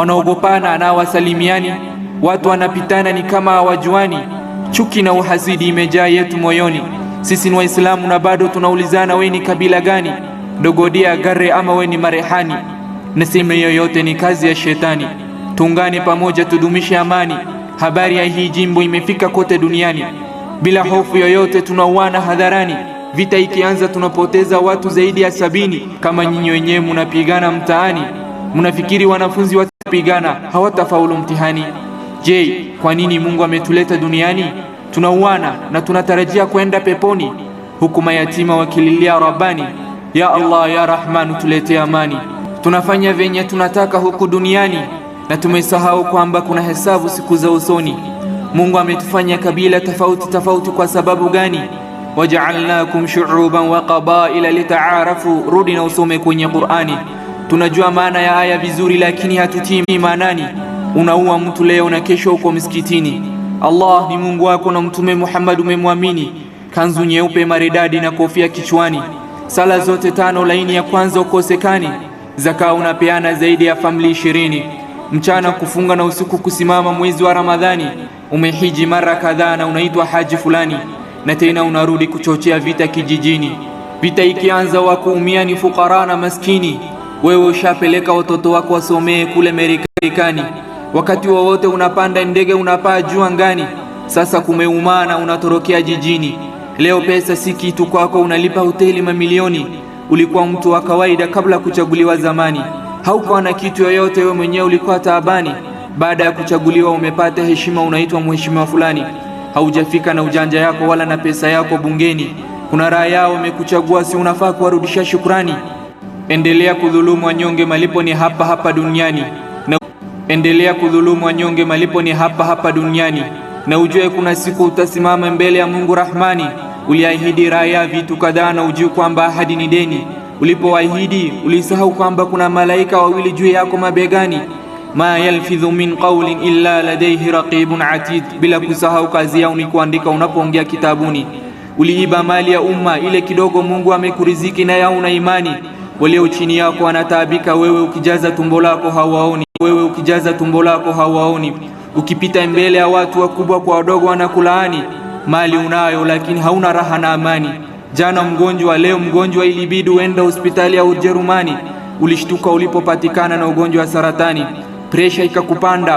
wanaogopana na wasalimiani, watu wanapitana ni kama hawajuani. Chuki na uhasidi imejaa yetu moyoni. Sisi ni Waislamu na bado tunaulizana, we ni kabila gani? Dogodia, Gare ama we ni Marehani? Na sehemu yoyote ni kazi ya shetani. Tuungane pamoja tudumishe amani. Habari ya hii jimbo imefika kote duniani. Bila hofu yoyote tunauana hadharani. Vita ikianza tunapoteza watu zaidi ya 70. Kama nyinyi wenyewe mnapigana mtaani, mnafikiri wanafunzi watapigana hawatafaulu mtihani? Je, kwa nini Mungu ametuleta duniani? Tunauana na tunatarajia kwenda peponi, huku mayatima wakililia Rabbani. Ya Allah ya Rahman, tulete amani. Tunafanya venye tunataka huku duniani na tumesahau kwamba kuna hesabu siku za usoni. Mungu ametufanya kabila tofauti tofauti kwa sababu gani? Waja'alnakum shu'uban wa qabaila litaarafu. Rudi na usome kwenye Qur'ani. Tunajua maana ya aya vizuri, lakini hatutii maanani. Unaua mtu leo na kesho uko msikitini. Allah ni Mungu wako na Mtume Muhammad umemwamini. Kanzu nyeupe maridadi na kofia kichwani. Sala zote 5 laini ya kwanza ukosekani. Zaka unapeana zaidi ya family 20. Mchana kufunga na usiku kusimama mwezi wa Ramadhani. Umehiji mara kadhaa na unaitwa haji fulani. Na tena unarudi kuchochea vita kijijini. Vita ikianza wakuumia ni fukara na maskini. Wewe ushapeleka watoto wako wasomee kule Marekani. Wakati wowote unapanda ndege unapaa juu angani. Sasa kumeumana unatorokea jijini. Leo pesa si kitu kwako, unalipa hoteli mamilioni. Ulikuwa mtu wa kawaida kabla kuchaguliwa zamani. Haukuwa na kitu yoyote, wewe mwenyewe ulikuwa taabani. Baada ya kuchaguliwa umepata heshima, unaitwa mheshimiwa fulani. Haujafika na ujanja yako wala na pesa yako bungeni. Kuna raia yao wamekuchagua, si unafaa kuwarudisha shukrani? Endelea kudhulumu wanyonge, malipo ni hapa hapa duniani. Endelea kudhulumu wanyonge, malipo ni hapa hapa duniani. Na ujue kuna siku utasimama mbele ya Mungu Rahmani. Uliahidi raia vitu kadhaa na ujue kwamba ahadi ni deni. Ulipoahidi ulisahau kwamba kuna malaika wawili juu yako mabegani. Ma yalfidhu min qawlin illa ladayhi raqibun atid. Bila kusahau kazi yao ni kuandika unapoongea kitabuni. Uliiba mali ya umma, ile kidogo Mungu amekuriziki na yao una imani. Walio chini yako wanataabika, wewe ukijaza tumbo lako hawaoni. Wewe ukijaza tumbo lako hawaoni. Ukipita mbele ya watu wakubwa kwa wadogo wanakulaani. Mali unayo lakini hauna raha na amani. Jana mgonjwa, leo mgonjwa, ilibidi uende hospitali ya Ujerumani. Ulishtuka ulipopatikana na ugonjwa wa saratani. Presha ikakupanda.